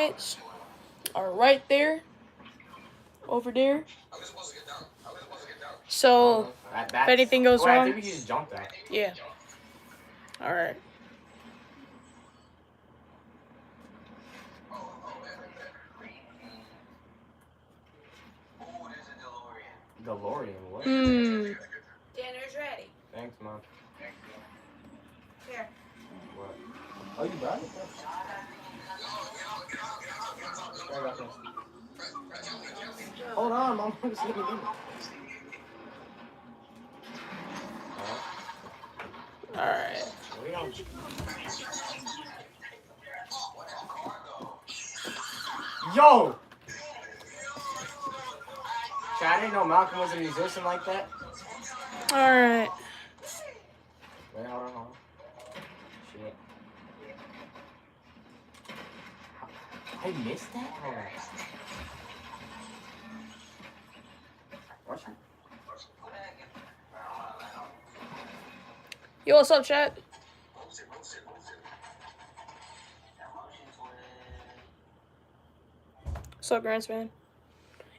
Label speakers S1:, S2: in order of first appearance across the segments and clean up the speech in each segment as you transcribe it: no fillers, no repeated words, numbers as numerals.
S1: points are right there, over there. So if anything goes wrong,
S2: I think we just jumped that.
S1: Yeah. All right.
S2: DeLorean, what?
S1: Dinner's
S3: ready.
S2: Thanks, Mom.
S3: Here.
S2: What? Oh, you brought it? Hold on, Mom. I'm just gonna
S1: All right.
S2: Yo! I didn't know Malcolm was a musician like that.
S1: All right.
S2: Wait, hold on. Shit. I missed that? Hold on. Watch it.
S1: Yo, what's up, chat? What's up, Grants, man?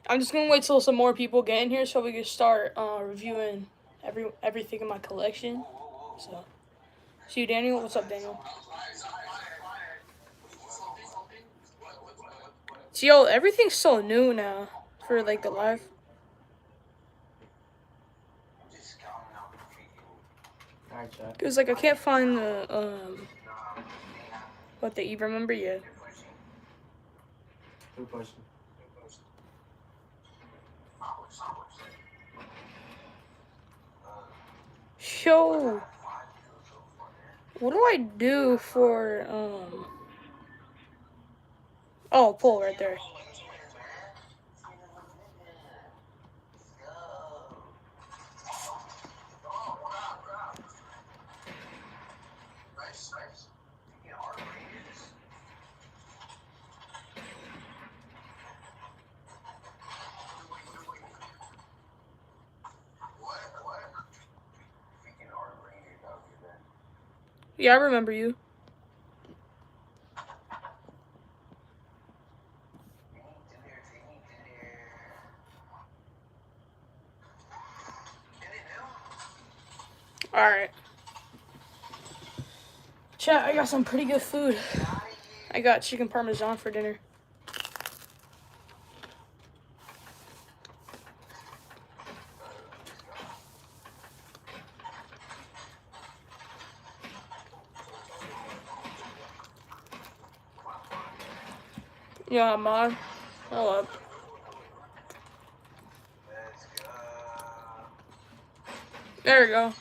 S1: I'm just gonna wait till some more people get in here so we can start reviewing everything in my collection. So, see you, Daniel. What's up, Daniel? So, yo, everything's so new now for like the live. Cause like I can't find the what the Eve remember yet.
S2: Who pushed?
S1: Yo, what do I do for Oh, pull right there. Yeah, I remember you. Alright. Chat, I got some pretty good food. I got chicken parmesan for dinner. Yeah, Mom. Hold up. There we go.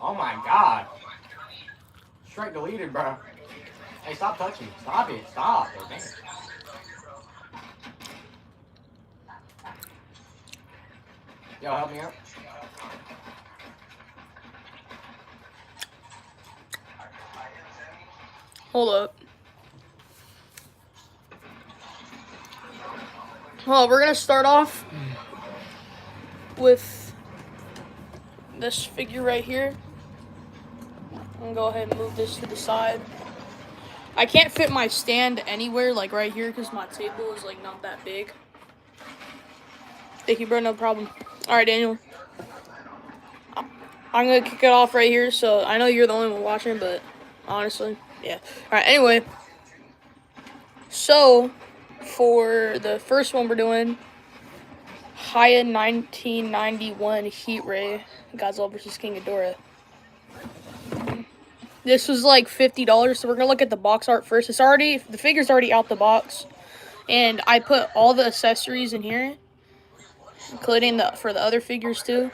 S2: Oh my god. Strike deleted, bro. Hey, stop touching. Stop it. Stop. Oh, dang it. Yo, help me out.
S1: Hold up. Well, we're gonna start off with this figure right here. I'm gonna go ahead and move this to the side. I can't fit my stand anywhere, like right here, because my table is like not that big. Thank you, bro. No problem. All right, Daniel. I'm gonna kick it off right here. So I know you're the only one watching, but honestly, yeah. All right. Anyway, so for the first one we're doing, Hiya 1991 Heat Ray, Godzilla vs. King Ghidorah. This was like $50, so we're gonna look at the box art first. The figure's already out the box, and I put all the accessories in here, including for the other figures too.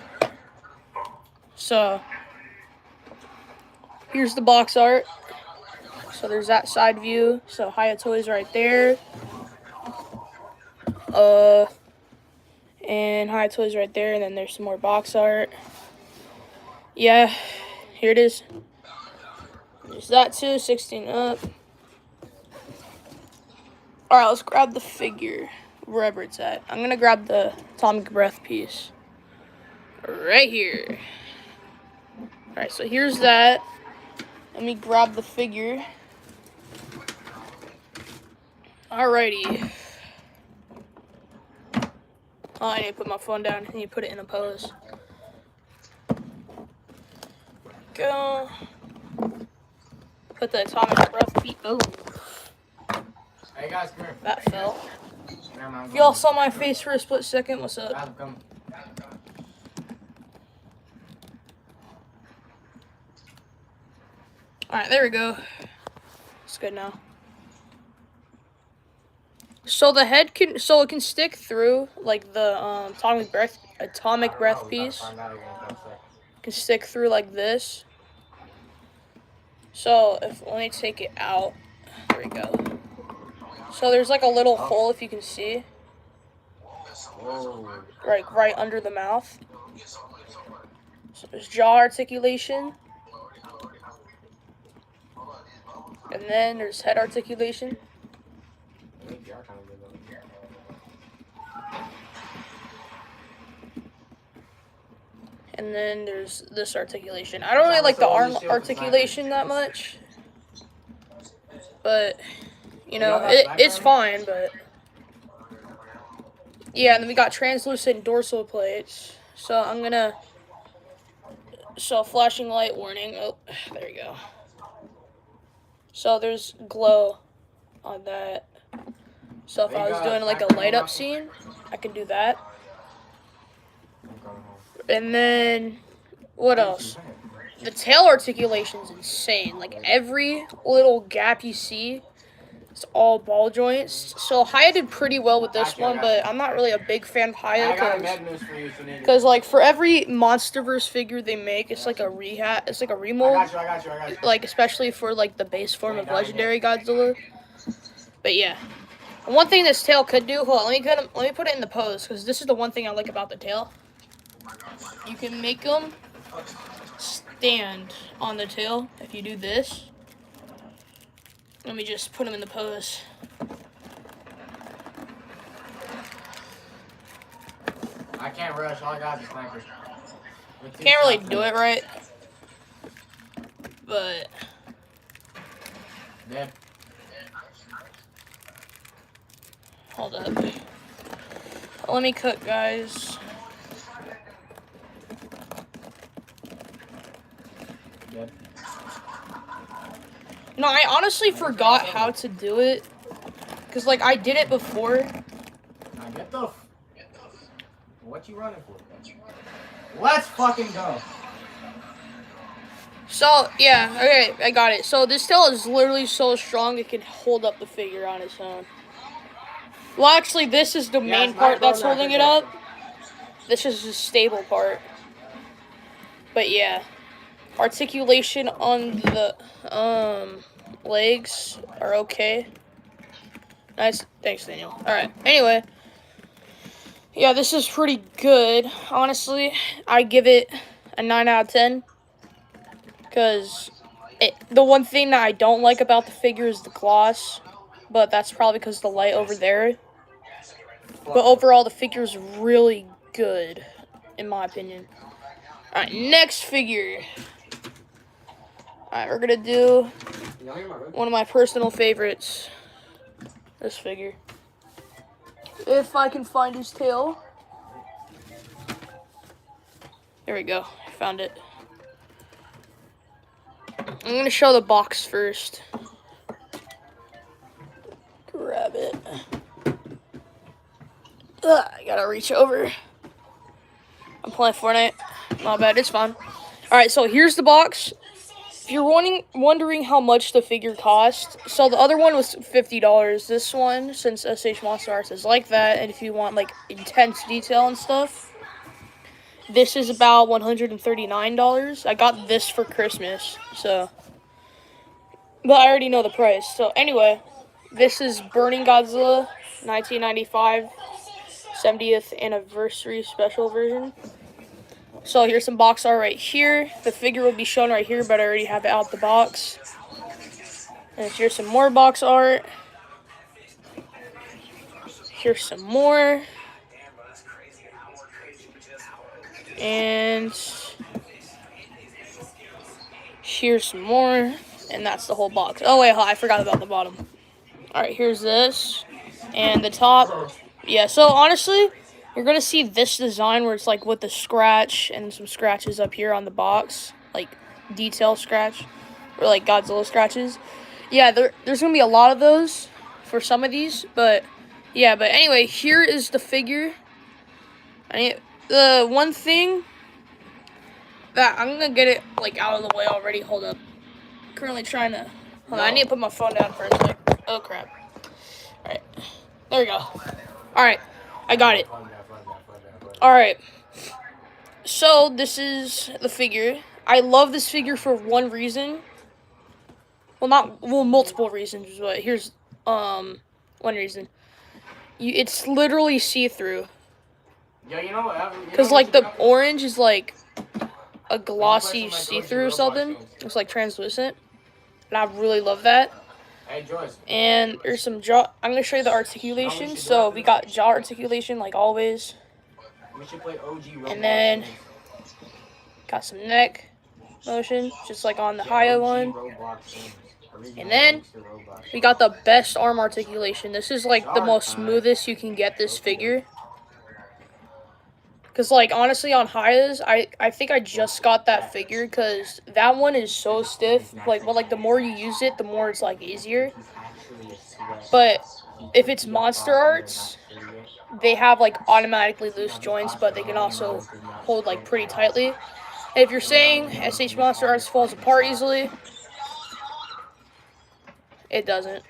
S1: So Here's the box art. So there's that side view. So Hiya Toys right there. And Hiya Toys right there. And then there's some more box art. Yeah, here it is. There's that too, 16 up. Alright, let's grab the figure, wherever it's at. I'm gonna grab the atomic breath piece. Right here. Alright, so here's that. Let me grab the figure. Alrighty. Oh, I need to put my phone down. I need to put it in a pose. Go. Put the atomic breath piece. Oh.
S2: Hey guys, come here.
S1: That fell.
S2: Come
S1: If y'all saw my face for a split second, what's up?
S2: Guys, come.
S1: Alright, there we go. It's good now. So the head can, so it can stick through, like the atomic breath piece. Can stick through like this. So let me take it out. There we go. So there's like a little hole, if you can see.
S2: Whoa.
S1: Right under the mouth. So there's jaw articulation. And then there's head articulation. And then there's this articulation. I don't really like the arm articulation that much. But, you know, it's fine, but... Yeah, and then we got translucent dorsal plates. So I'm gonna... So flashing light warning. Oh, there you go. So there's glow on that. So if I was doing like a light up scene, I can do that. And then, what else? The tail articulation's insane. Like, every little gap you see, it's all ball joints. So, Hiya did pretty well with this one, but I'm not really a big fan of Hiya, because, like, for every MonsterVerse figure they make, it's like a it's like a remold.
S2: I got you.
S1: Like, especially for, like, the base form of Legendary Godzilla. But, yeah. And one thing this tail could do, hold on, let me put it in the pose, because this is the one thing I like about the tail. You can make them stand on the tail if you do this. Let me just put them in the pose.
S2: I can't rush. All I got is sniper.
S1: Can't really do it right, but
S2: Dead.
S1: Hold up. Let me cook, guys.
S2: Dead.
S1: No, I honestly forgot how to do it. Because, like, I did it before.
S2: Now get the... What you running for? Let's fucking go.
S1: So, yeah, okay, I got it. So, this tail is literally so strong, it can hold up the figure on its own. Well, actually, this is the main part that's holding it up. This is the stable part. But, yeah. Articulation on the legs are okay. Nice. Thanks, Daniel. Alright, anyway. Yeah, this is pretty good. Honestly, I give it a 9 out of 10. Because the one thing that I don't like about the figure is the gloss. But that's probably because of the light over there. But overall, the figure is really good, in my opinion. Alright, next figure. Alright, we're going to do one of my personal favorites. This figure. If I can find his tail. There we go. I found it. I'm going to show the box first. Grab it. I gotta reach over. I'm playing Fortnite. Not bad, it's fine. Alright, so here's the box. If you're wondering how much the figure cost, so the other one was $50. This one, since SH Monster Arts is like that, and if you want like intense detail and stuff, This is about $139. I got this for Christmas, so. But I already know the price. So anyway, this is Burning Godzilla 1995 70th anniversary special version. So here's some box art right here. The figure will be shown right here, but I already have it out the box. And here's some more box art. Here's some more. And here's some more. And that's the whole box. Oh, wait, I forgot about the bottom. Alright, here's this. And the top. Yeah, so honestly, you're going to see this design where it's like with the scratch and some scratches up here on the box. Like detail scratch. Or like Godzilla scratches. Yeah, there's going to be a lot of those for some of these. But yeah, but anyway, here is the figure. The one thing that I'm going to get it like out of the way already. Hold up. Currently trying to. Hold on, I need to put my phone down for a sec. Oh crap. Alright. There we go. Alright. I got it. Alright. So this is the figure. I love this figure for one reason. Well, multiple reasons, but here's one reason. It's literally see-through.
S2: Yeah, you know what?
S1: Cause like the orange is like a glossy see-through or something. It's like translucent. And I really love that.
S2: Hey, Joyce.
S1: And there's some jaw. I'm going to show you the articulation. So we got jaw articulation like always.
S2: We should play OG Roblox.
S1: And then got some neck motion, just like on the hiya one. And then we got the best arm articulation. This is like the most smoothest you can get this figure. Because, like, honestly, on Hiya's, I think I just got that figure because that one is so stiff. Like, well, like, the more you use it, the more it's, like, easier. But if it's Monster Arts, they have, like, automatically loose joints, but they can also hold, like, pretty tightly. And if you're saying SH Monster Arts falls apart easily, it doesn't.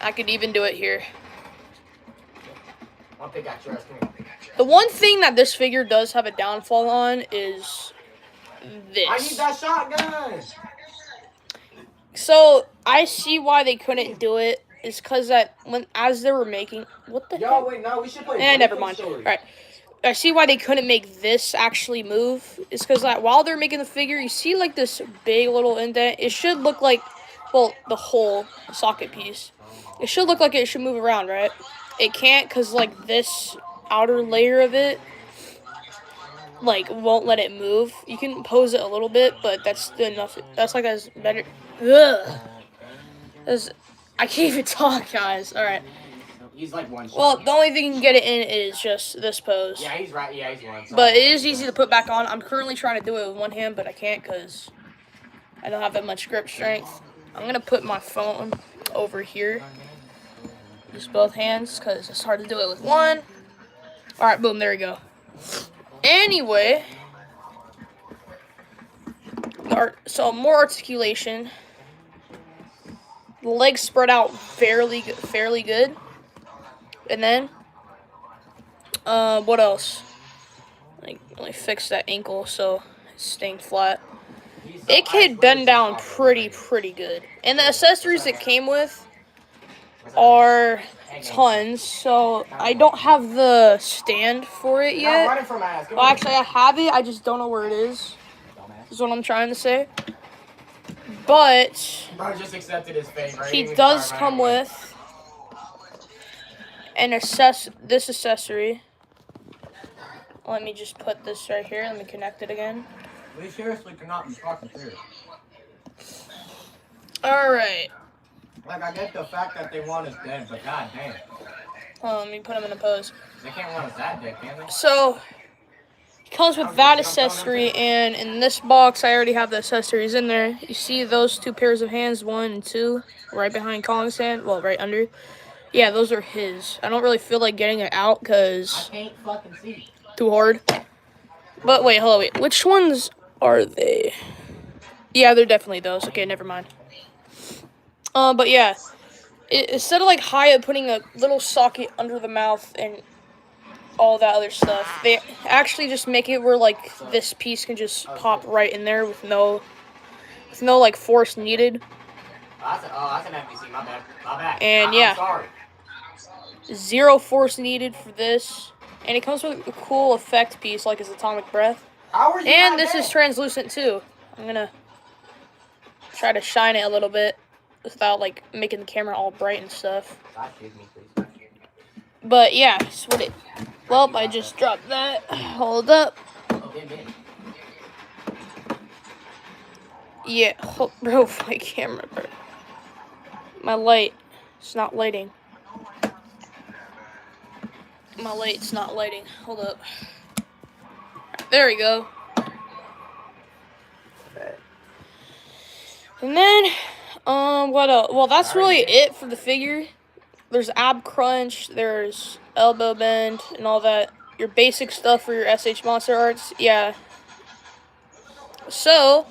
S1: I could even do it here. The one thing that this figure does have a downfall on is this.
S2: I need that shotgun.
S1: So I see why they couldn't do it. Is because that as they were making what the heck?
S2: Wait, no, we should play.
S1: Never mind. All right. I see why they couldn't make this actually move. It's because that while they're making the figure, you see like this big little indent. It should look like, well, the whole socket piece. It should look like it should move around, right? It can't because like this outer layer of it like won't let it move. You can pose it a little bit, but that's enough. That's like as better. Ugh. I can't even talk, guys. All right.
S2: He's like one shot.
S1: Well, the only thing you can get it in is just this pose.
S2: Yeah, he's right. Yeah, he's one.
S1: But it is easy to put back on. I'm currently trying to do it with one hand, but I can't because I don't have that much grip strength. I'm gonna put my phone over here. Use both hands because it's hard to do it with one. All right, boom, there we go. Anyway, so more articulation. The legs spread out fairly good. And then, what else? Like, really fix that ankle so it's staying flat. It could bend down pretty good. And the accessories it came with are tons, so I don't have the stand for it yet. Well, actually, I have it, I just don't know where it is. Is what I'm trying to say. But
S2: just accepted his fate, right?
S1: He does come with this accessory. Let me just put this right here. Let me connect it again.
S2: We seriously cannot be fucking serious.
S1: Alright.
S2: Like, I get the fact that they want us dead, but god damn.
S1: Hold on, let me put them in a pose.
S2: They can't want us that dead, can they?
S1: So, it comes with that accessory, and in this box, I already have the accessories in there. You see those two pairs of hands, 1 and 2, right behind Kong's hand? Well, right under. Yeah, those are his. I don't really feel like getting it out, because
S2: I can't fucking see.
S1: Too hard. But wait, hold on, wait. Which ones are they? Yeah, they're definitely those. Okay, never mind. But yeah, instead of like Hiya putting a little socket under the mouth and all that other stuff. They actually just make it where like this piece can just pop right in there with no like force needed.
S2: That's an NPC. My bad. My bad.
S1: And yeah,
S2: I'm sorry.
S1: zero force needed for this. And it comes with a cool effect piece like his atomic breath.
S2: How are you?
S1: And this is translucent too. I'm gonna try to shine it a little bit without like making the camera all bright and stuff. But yeah, that's what it. Well, I just dropped that. Hold up. Yeah, bro, my camera, bro. My light, it's not lighting. My light's not lighting. Hold up. There we go. And then, what else? Well, that's really it for the figure. There's ab crunch, there's elbow bend, and all that. Your basic stuff for your SH Monster Arts. Yeah. So,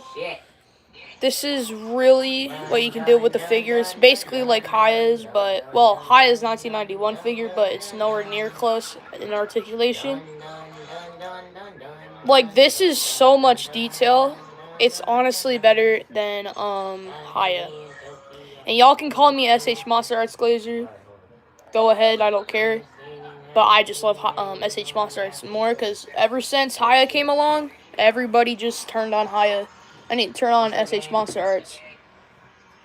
S1: this is really what you can do with the figure. It's basically like Hiya's, but, well, Hiya's 1991 figure, but it's nowhere near close in articulation. Like, this is so much detail. It's honestly better than, Hiya. And y'all can call me SH Monster Arts Glazer. Go ahead, I don't care. But I just love SH Monster Arts more, because ever since Hiya came along, everybody just turned on Hiya. I need to turn on SH Monster Arts.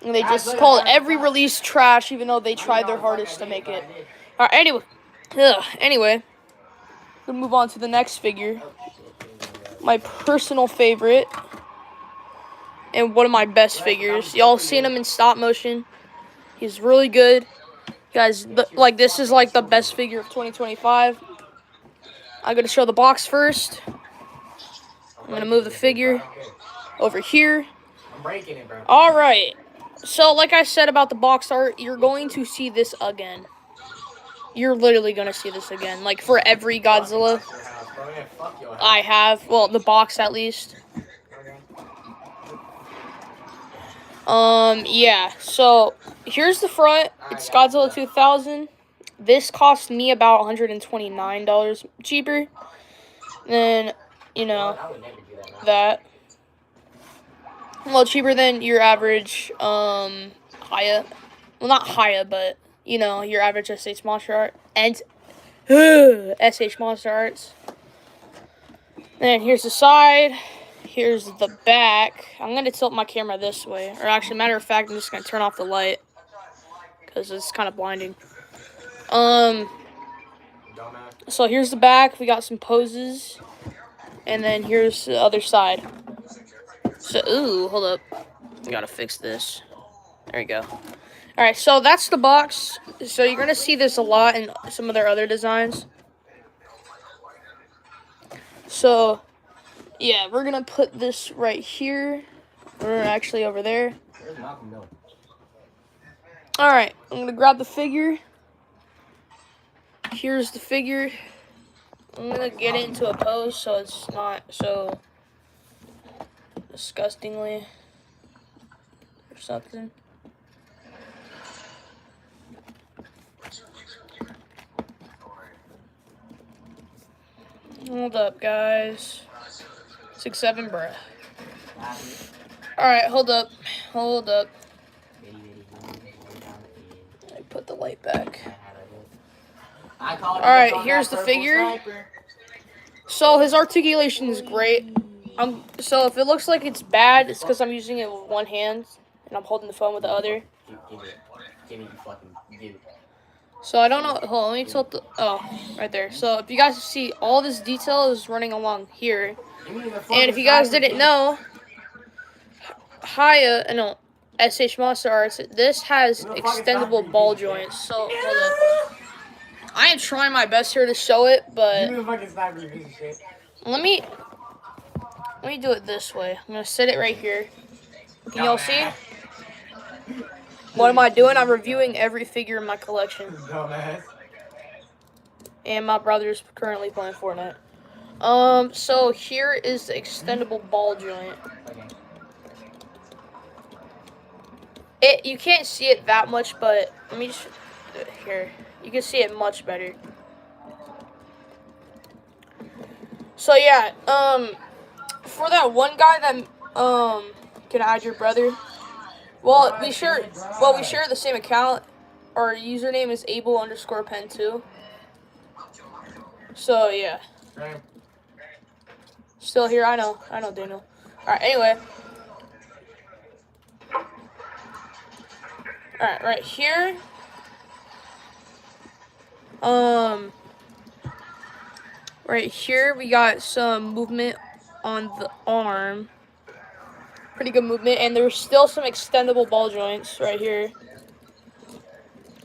S1: And they just call every release trash, even though they tried their hardest to make it. Alright, anyway. We'll move on to the next figure. My personal favorite. And one of my best figures. Y'all seen him in stop motion. He's really good. Guys, like, this is like the best figure of 2025. I'm going to show the box first. I'm going to move the figure over here. Alright. So, like I said about the box art, you're going to see this again. You're literally going to see this again. Like, for every Godzilla I have. Well, the box at least. Yeah. So, here's the front. It's Godzilla 2000. This cost me about $129 cheaper than, you know, that. Well, cheaper than your average, Hiya. Well, not Hiya, but, you know, your average SH Monster Art. And, SH Monster Arts. And here's the side. Here's the back. I'm going to tilt my camera this way. Or actually, matter of fact, I'm just going to turn off the light. Because it's kind of blinding. So here's the back. We got some poses. And then here's the other side. So, ooh, hold up. We gotta fix this. There we go. Alright, so that's the box. So you're gonna see this a lot in some of their other designs. So, yeah, we're gonna put this right here. Or actually over there. Alright, I'm gonna grab the figure. Here's the figure. I'm gonna get it into a pose so it's not so disgustingly or something. Hold up, guys. 6-7 breath. Alright, hold up. Hold up. I put the light back. Alright, here's the figure. So his articulation is great. So if it looks like it's bad, it's because I'm using it with one hand and I'm holding the phone with the other. So I don't know. Hold on, let me tilt the. Oh, right there. So if you guys see, all this detail is running along here. And if you guys didn't know, SH Monster Arts, this has extendable ball joints. So hold up. I am trying my best here to show it, but let me do it this way. I'm gonna set it right here. Can y'all see? What am I doing? I'm reviewing every figure in my collection. And my brother's currently playing Fortnite. So here is the extendable ball joint. You can't see it that much, but let me just do it here. You can see it much better. So yeah, for that one guy that can add your brother. Well, we share the same account. Our username is able_pen2. So yeah.
S2: Same.
S1: Still here, I know, Daniel. Alright, anyway. Alright, right here. Right here we got some movement on the arm. Pretty good movement, and there's still some extendable ball joints right here.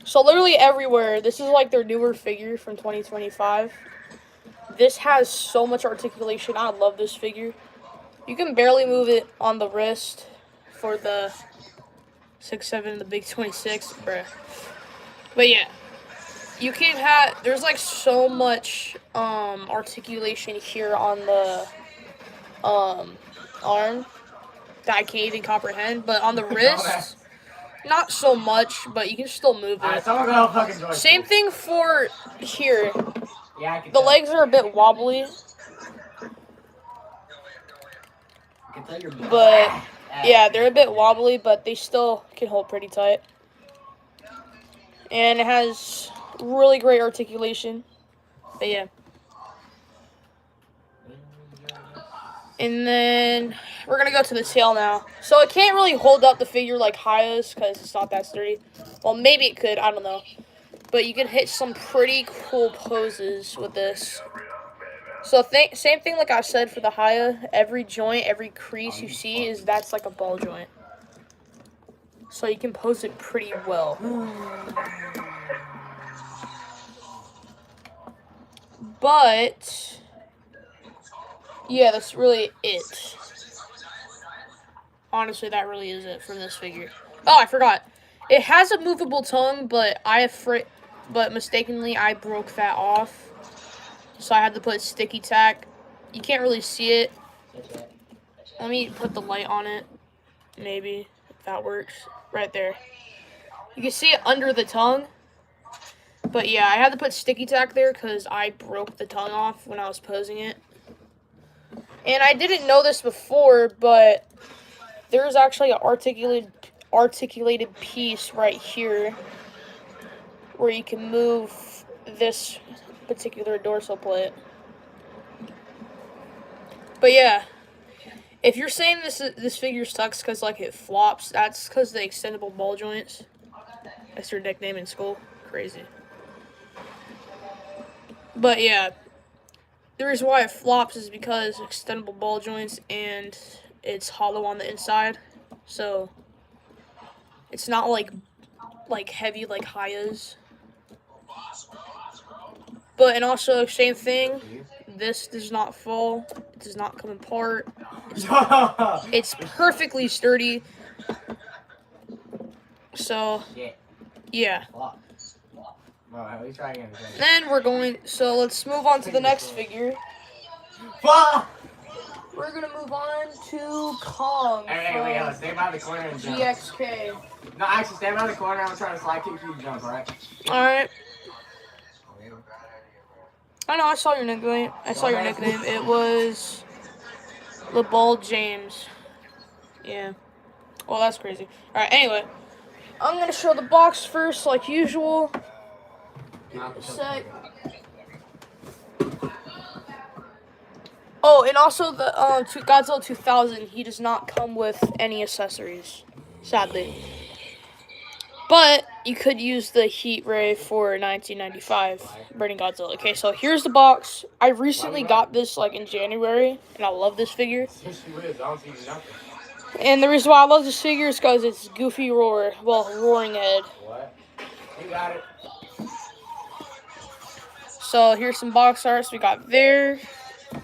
S1: So literally everywhere, this is like their newer figure from 2025. This has so much articulation. I love this figure. You can barely move it on the wrist for the 6'7", and the big 26, bruh. But yeah, you can have. There's like so much articulation here on the arm that I can't even comprehend. But on the wrist, not so much. But you can still move it. Same thing for here.
S2: Yeah,
S1: the legs are a bit wobbly. But yeah, they're a bit wobbly, but they still can hold pretty tight. And it has really great articulation. But yeah. And then we're going to go to the tail now. So it can't really hold up the figure like Hiya's because it's not that sturdy. Well, maybe it could. I don't know. But you can hit some pretty cool poses with this. So same thing like I said for the Hiya. Every joint, every crease you see that's like a ball joint. So you can pose it pretty well. But yeah, that's really it. Honestly, that really is it for this figure. Oh, I forgot. It has a movable tongue, but mistakenly I broke that off. So I had to put sticky tack. You can't really see it. Let me put the light on it. Maybe, if that works. Right there. You can see it under the tongue. But yeah, I had to put sticky tack there because I broke the tongue off when I was posing it. And I didn't know this before, but there's actually an articulated piece right here where you can move this particular dorsal plate. But yeah, if you're saying this figure sucks because like it flops, that's because the extendable ball joints. That's your nickname in school. Crazy. But yeah, the reason why it flops is because extendable ball joints and it's hollow on the inside, so it's not like heavy like Hiya's. But and also same thing. This does not fall. It does not come apart. It's perfectly sturdy. So yeah. Then we're going. So let's move on to the next figure. We're gonna move on to Kong.
S2: Hey, stay by the corner and jump.
S1: GXK.
S2: No, actually, stay by the corner. I'm gonna try to slide kick you and jump, alright?
S1: Alright. I know, I saw your nickname. It was LeBall James. Yeah. Well, that's crazy. Alright, anyway. I'm gonna show the box first, like usual. Sec. Oh, and also the Godzilla 2000, he does not come with any accessories, sadly. But you could use the heat ray for 1995 Burning Godzilla. Okay, so here's the box. I recently got this like in January, and I love this figure. And the reason why I love this figure is because it's Goofy Roaring Head.
S2: What? You got it.
S1: So here's some box arts. We got there.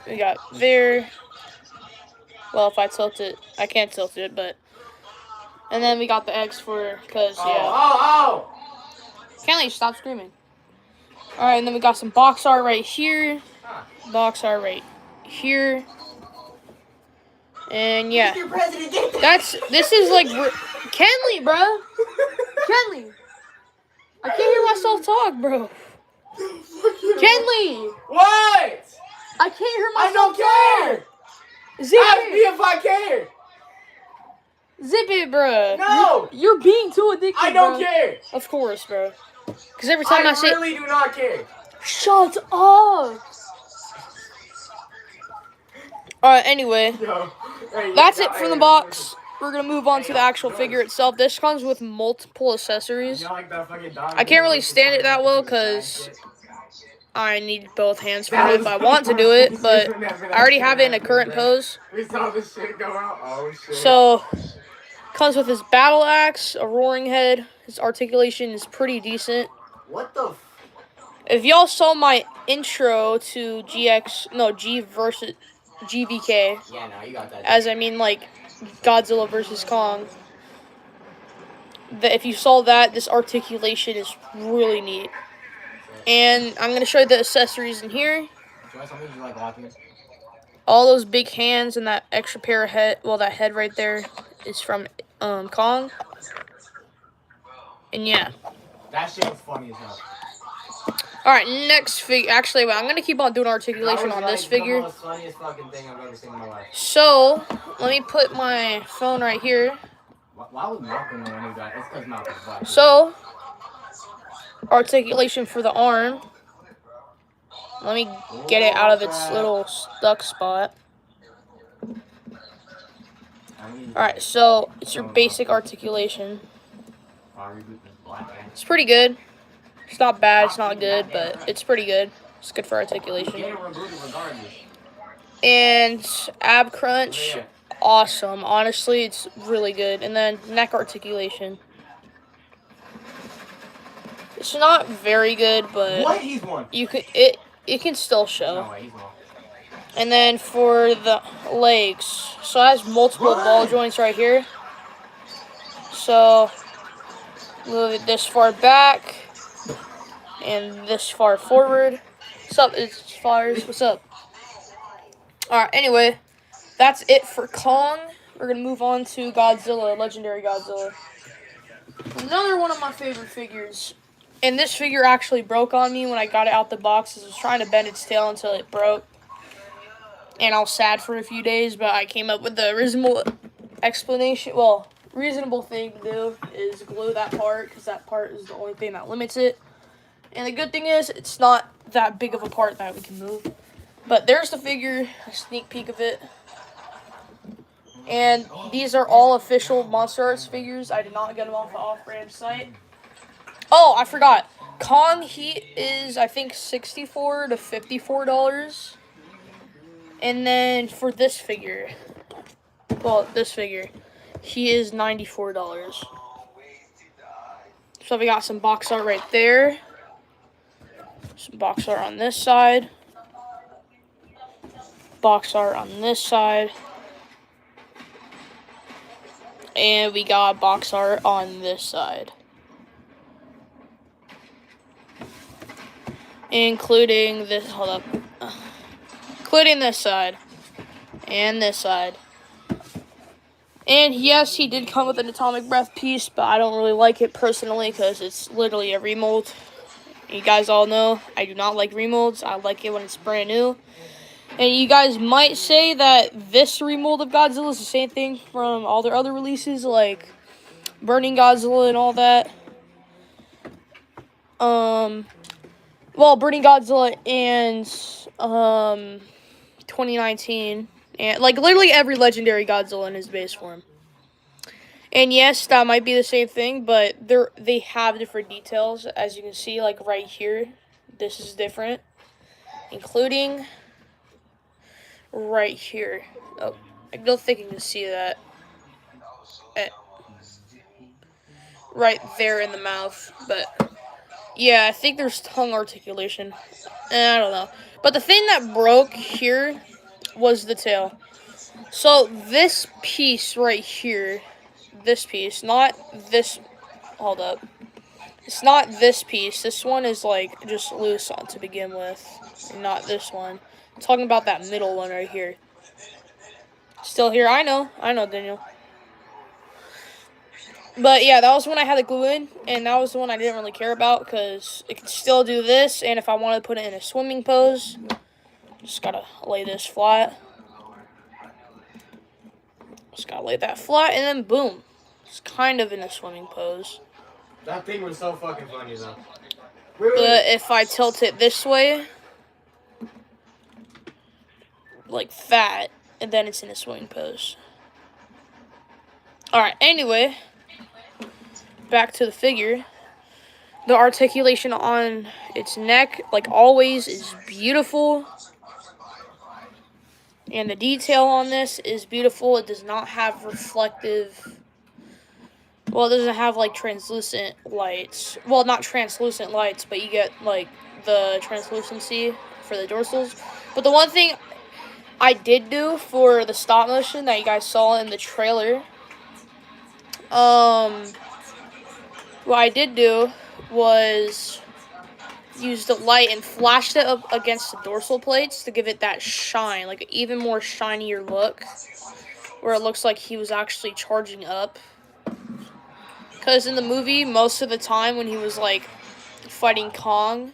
S1: We got there. Well, if I tilt it, I can't tilt it, but. And then we got the X for, because, yeah. Kenley, stop screaming. Alright, and then we got some box art right here. Box art right here. And, yeah. This is like, Kenley, bro. Kenley. I can't hear myself talk, bro. Kenley.
S2: What?
S1: I can't hear
S2: I
S1: myself.
S2: don't care.
S1: Zip
S2: Ask me
S1: it.
S2: if I care.
S1: Zip it, bro.
S2: No.
S1: You're being too addicted,
S2: I don't
S1: bro.
S2: care.
S1: Of course, bro. Because every time I say...
S2: really do not care.
S1: Shut up. Alright, anyway.
S2: Yo, hey,
S1: That's
S2: no,
S1: it for
S2: hey,
S1: the box. We're going to move on to the actual
S2: bro.
S1: figure itself. This comes with multiple accessories.
S2: You know, like that fucking dog
S1: I can't really
S2: with the
S1: stand it that well
S2: fucking
S1: because I need both hands for
S2: That
S1: it if
S2: was
S1: I
S2: the
S1: want to do it,
S2: funniest
S1: but
S2: thing whenever that
S1: I already
S2: shit
S1: have it in a
S2: happened,
S1: current
S2: bro.
S1: pose.
S2: We saw this shit go out. Oh shit.
S1: So, comes with his battle axe, a roaring head. His articulation is pretty decent.
S2: What the?
S1: If y'all saw my intro to G versus GVK,
S2: Yeah, no, you got that.
S1: as I mean like Godzilla versus Kong, if you saw that, this articulation is really neat. And I'm going to show you the accessories in here.
S2: Something you like watching?
S1: All those big hands and that extra pair of head, well, that head right there is from Kong. And yeah.
S2: That shit was funny as hell.
S1: Alright, next figure. Actually, wait, I'm going to keep on doing articulation on this figure.
S2: The most funniest fucking thing I've ever seen in my life.
S1: So, let me put my phone right here.
S2: Why was Malcolm the one who got it? It's because Malcolm's black.
S1: So, articulation for the arm. Let me get it out of its little stuck spot. Alright, so it's your basic articulation. It's pretty good. It's not bad, it's not good, but it's pretty good. It's good for articulation. And ab crunch, awesome. Honestly, it's really good. And then neck articulation. It's not very good, but
S2: what? He's one.
S1: you could it can still show.
S2: No way, he's one.
S1: And then for the legs, so it has multiple ball joints right here. So move it this far back and this far forward. What's up, it's Fires? What's up? Alright, anyway, that's it for Kong. We're gonna move on to Godzilla, Legendary Godzilla. Another one of my favorite figures. And this figure actually broke on me when I got it out the box. I was trying to bend its tail until it broke. And I was sad for a few days, but I came up with the reasonable explanation. Well, reasonable thing to do is glue that part, because that part is the only thing that limits it. And the good thing is, it's not that big of a part that we can move. But there's the figure, a sneak peek of it. And these are all official Monster Arts figures. I did not get them off the off-brand site. Oh, I forgot. Kong, he is, I think, $64 to $54. And then for this figure, well, this figure, he is $94. So we got some box art right there. Some box art on this side. Box art on this side. And we got box art on this side. Including this, hold up. Including this side. And this side. And yes, he did come with an Atomic Breath piece, but I don't really like it personally because it's literally a remold. You guys all know I do not like remolds. I like it when it's brand new. And you guys might say that this remold of Godzilla is the same thing from all their other releases, like Burning Godzilla and all that. Well, Burning Godzilla and 2019, and like literally every legendary Godzilla in his base form. And yes, that might be the same thing, but they have different details, as you can see, like right here. This is different, including right here. Oh, I don't think you can see that. Right there in the mouth, but yeah, I think there's tongue articulation. I don't know. But the thing that broke here was the tail. So this piece right here, this piece, not this, hold up. It's not this piece. This one is like just loose on to begin with, and not this one. I'm talking about that middle one right here. Still here? I know, Daniel. But yeah, that was when I had the glue in, and that was the one I didn't really care about because it could still do this, and if I wanted to put it in a swimming pose, Just gotta lay this flat. Just gotta lay that flat, and then boom. It's kind of in a swimming pose.
S2: That thing was so fucking funny, though.
S1: But if I tilt it this way, like that, and then it's in a swimming pose. Alright, anyway, back to the figure. The articulation on its neck, like always, is beautiful. And the detail on this is beautiful. It does not have reflective... Well, it doesn't have, like, translucent lights. Well, not translucent lights, but you get, like, the translucency for the dorsals. But the one thing I did do for the stop motion that you guys saw in the trailer, what I did do was use the light and flashed it up against the dorsal plates to give it that shine, like an even more shinier look, where it looks like he was actually charging up. Because in the movie, most of the time when he was, like, fighting Kong,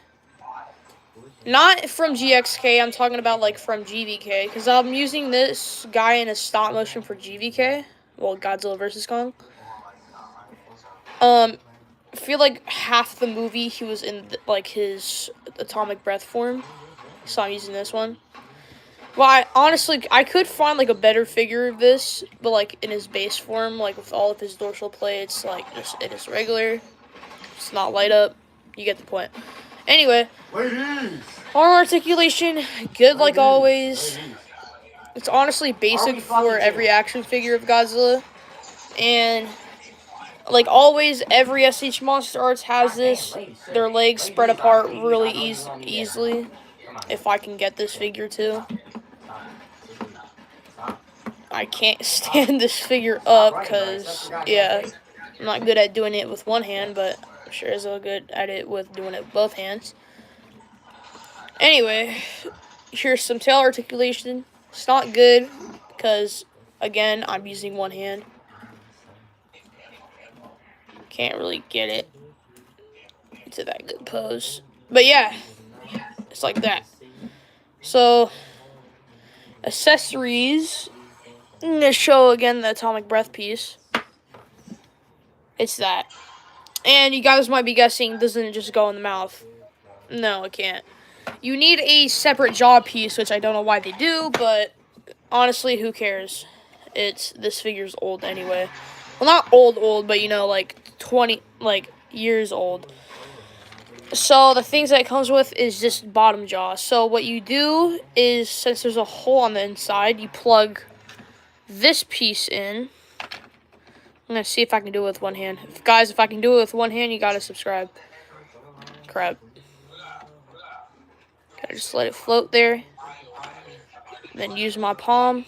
S1: not from GXK, I'm talking about, like, from GVK, because I'm using this guy in a stop motion for GVK, well, Godzilla vs. Kong. I feel like half the movie he was in, like, his atomic breath form, so I'm using this one. Well, honestly, I could find, like, a better figure of this, but, like, in his base form, like, with all of his dorsal plates, like, just it is regular. It's not light up. You get the point. Anyway, arm articulation, good like always. It's honestly basic for every action figure of Godzilla. And, like always, every SH Monster Arts has this. Their legs spread apart really easily. If I can get this figure too. I can't stand this figure up because, yeah, I'm not good at doing it with one hand, but I'm sure as well good at it with doing it with both hands. Anyway, here's some tail articulation. It's not good because, again, I'm using one hand. Can't really get it into that good pose. But yeah, it's like that. So, accessories. I'm going to show again the atomic breath piece. It's that. And you guys might be guessing, doesn't it just go in the mouth? No, it can't. You need a separate jaw piece, which I don't know why they do, but honestly, who cares? This figure's old anyway. Well, not old, but you know, like 20, like years old. So the things that it comes with is just bottom jaw. So what you do is, since there's a hole on the inside, you plug this piece in. I'm gonna see if I can do it with one hand. Guys, if I can do it with one hand, you gotta subscribe. Crap. Gotta just let it float there. Then use my palm.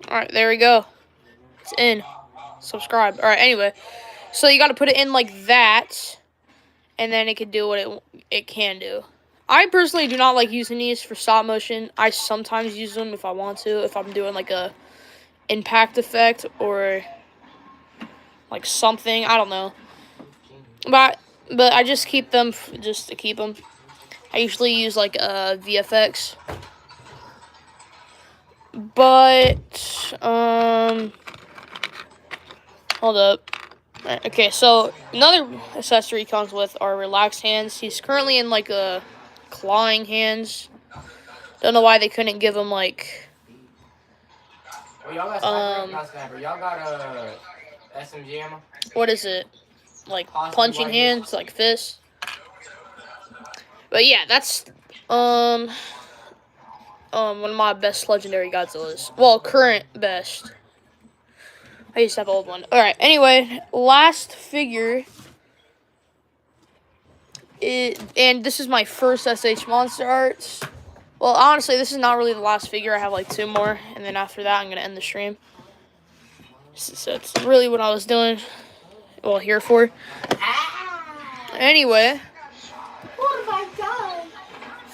S1: Alright, there we go. It's in. Subscribe. Alright, anyway. So you gotta put it in like that. And then it can do what it can do. I personally do not like using these for stop motion. I sometimes use them if I want to. If I'm doing like a impact effect or like something. I don't know. But I just keep them just to keep them. I usually use like VFX. But hold up. Okay, so another accessory he comes with are relaxed hands. He's currently in like a clawing hands. Don't know why they couldn't give him like
S2: Well, y'all got sniper. Y'all got SMG ammo.
S1: What is it? Like punching hands, like fists. But yeah, that's one of my best legendary Godzillas. Well, current best. I used to have an old one. Alright, anyway, last figure. And this is my first SH Monster Arts. Well, honestly, this is not really the last figure. I have like 2 more. And then after that, I'm going to end the stream. So it's really what I was doing. Well, here for. Anyway.
S3: Oh my god.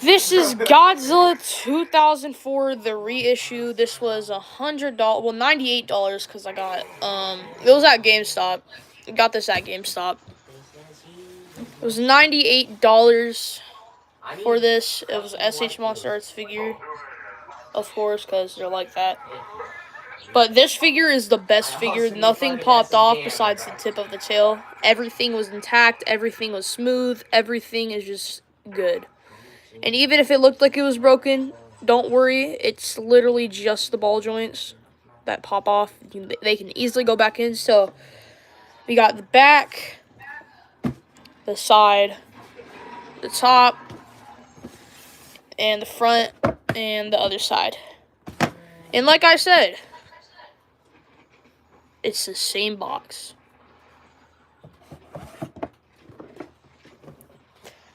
S1: This is Godzilla 2004, the reissue. This was $100, well, $98 because I got, it was at GameStop. I got this at GameStop. It was $98. for this. It was SH Monster Arts figure, of course, because they're like that. But this figure is the best figure. Nothing popped off besides the tip of the tail. Everything was intact. Everything was smooth. Everything is just good. And even if it looked like it was broken, don't worry. It's literally just the ball joints that pop off. They can easily go back in. So we got the back, the side, the top, and the front, and the other side. And like I said, it's the same box.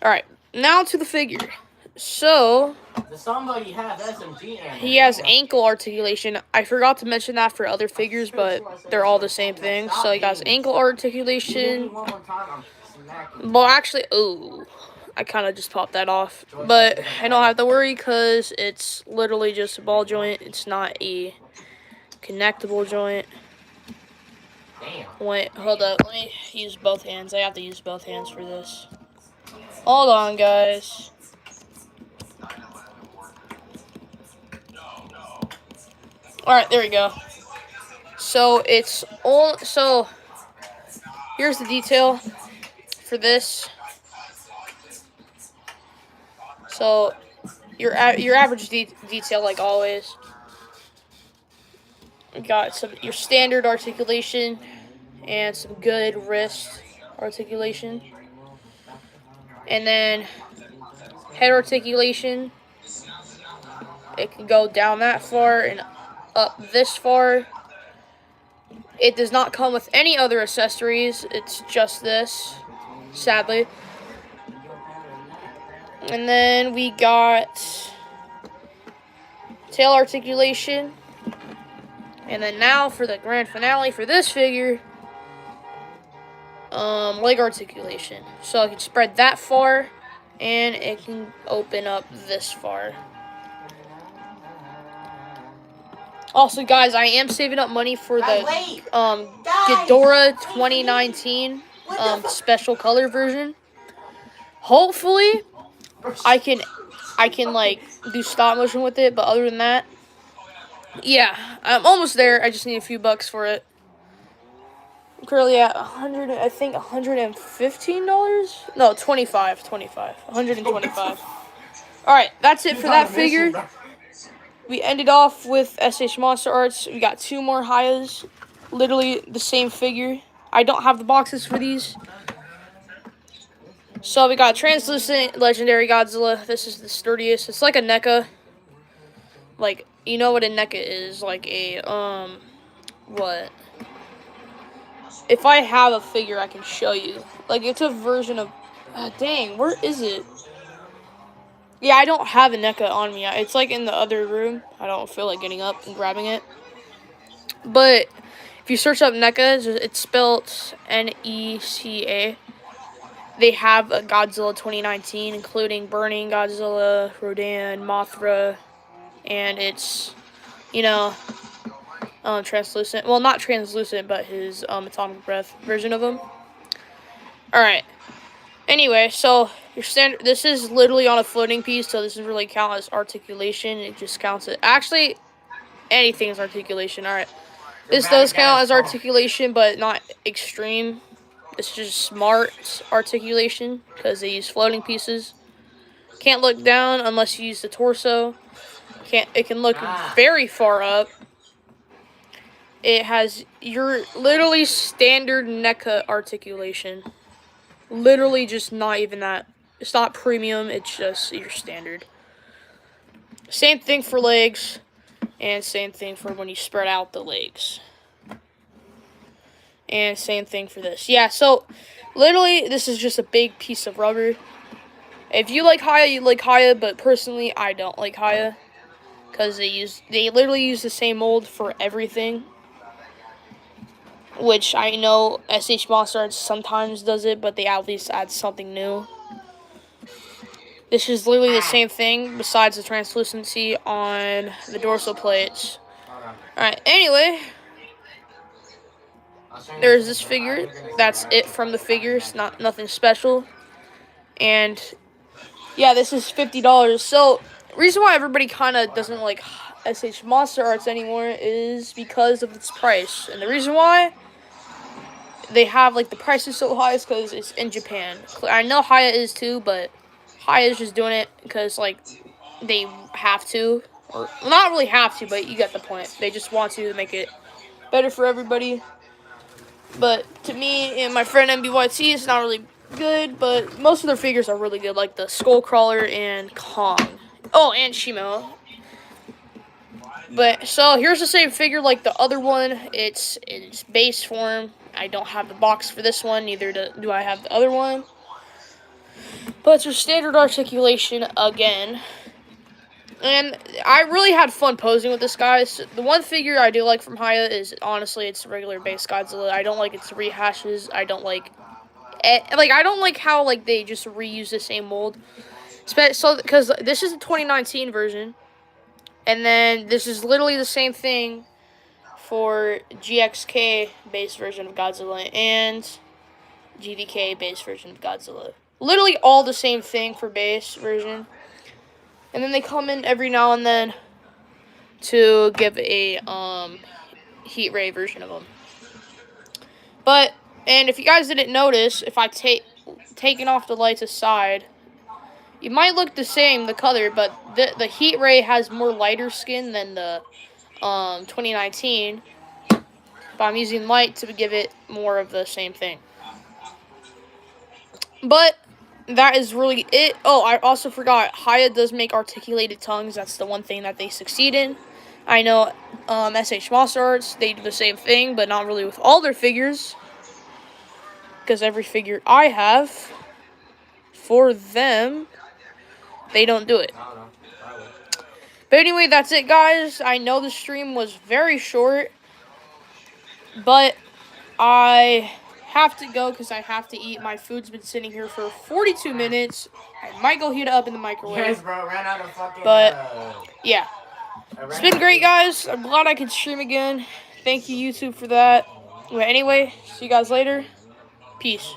S1: Alright, now to the figure. So,
S2: Does somebody have SMG ammo?
S1: he has ankle articulation. I forgot to mention that for other figures, but they're all the same thing. So he got ankle articulation. Well, actually, ooh, I kind of just popped that off. But I don't have to worry because it's literally just a ball joint. It's not a connectable joint. Wait, hold up. Let me use both hands. I have to use both hands for this. Hold on, guys. Alright, there we go. So it's all. So here's the detail for this. So your average detail, like always. You got your standard articulation and some good wrist articulation, and then head articulation. It can go down that far and up this far. It does not come with any other accessories. It's just this, sadly. And then we got tail articulation. And then now for the grand finale for this figure, leg articulation. So I can spread that far, and it can open up this far. Also, guys, I am saving up money for the Ghidorah 2019 special color version. Hopefully, I can like do stop motion with it. But other than that, yeah, I'm almost there. I just need a few bucks for it. I'm currently at I think $115. No, 25, 125. All right, that's it for that figure. We ended off with SH Monster Arts. We got 2 more Hiyas. Literally the same figure. I don't have the boxes for these. So we got Translucent Legendary Godzilla. This is the sturdiest. It's like a NECA. Like, you know what a NECA is. Like a, what? If I have a figure, I can show you. Like, it's a version of, dang, where is it? Yeah, I don't have a NECA on me. It's like in the other room. I don't feel like getting up and grabbing it. But if you search up NECA, it's spelled NECA. They have a Godzilla 2019, including Burning Godzilla, Rodan, Mothra, and it's, you know, translucent. Well, not translucent, but his atomic breath version of him. All right. Anyway, so your standard. This is literally on a floating piece, so this doesn't really count as articulation. It just counts it. Actually, anything is articulation. All right. This does count as articulation, but not extreme. It's just smart articulation because they use floating pieces. Can't look down unless you use the torso. It can look very far up. It has your literally standard NECA articulation. Literally just not even that. It's not premium, it's just your standard. Same thing for legs, and same thing for when you spread out the legs. And same thing for this. Yeah, so literally this is just a big piece of rubber. If you like Hiya, you like Hiya, but personally I don't like Hiya. Because they literally use the same mold for everything. Which I know SH Monster Arts sometimes does it, but they at least add something new. This is literally the same thing besides the translucency on the dorsal plates. Alright, anyway. There's this figure. That's it from the figures. Nothing special. And Yeah, this is $50. So, reason why everybody kind of doesn't like SH Monster Arts anymore is because of its price. And the reason why they have like the price is so high is because it's in Japan. I know Hiya is too, but Hiya is just doing it because like they have to, or well, not really have to, but you get the point. They just want to make it better for everybody. But to me and my friend MBYT, it's not really good, but most of their figures are really good, like the Skullcrawler and Kong. Oh, and Shima. But so here's the same figure like the other one. It's in its base form. I don't have the box for this one, neither do I have the other one. But it's a standard articulation again. And I really had fun posing with this guy. So the one figure I do like from Hiya is, honestly, it's regular base Godzilla. I don't like its rehashes. I don't like... I don't like how, like, they just reuse the same mold. So, because this is the 2019 version. And then this is literally the same thing for GXK base version of Godzilla and GDK base version of Godzilla. Literally all the same thing for base version. And then they come in every now and then to give a heat ray version of them. But, and if you guys didn't notice, if I taken off the lights aside, you might look the same, the color, but the heat ray has more lighter skin than the 2019. But I'm using light to give it more of the same thing. But that is really it. Oh, I also forgot, Hiya does make articulated tongues. That's the one thing that they succeed in. I know SH Monster Arts, they do the same thing, but not really with all their figures. Because every figure I have for them, they don't do it. But anyway, that's it, guys. I know the stream was very short, but I have to go because I have to eat. My food's been sitting here for 42 minutes. I might go heat it up in the microwave.
S2: Yes, bro, ran out of fucking.
S1: But yeah, it's been great, guys. I'm glad I could stream again. Thank you, YouTube, for that. But anyway, see you guys later. Peace.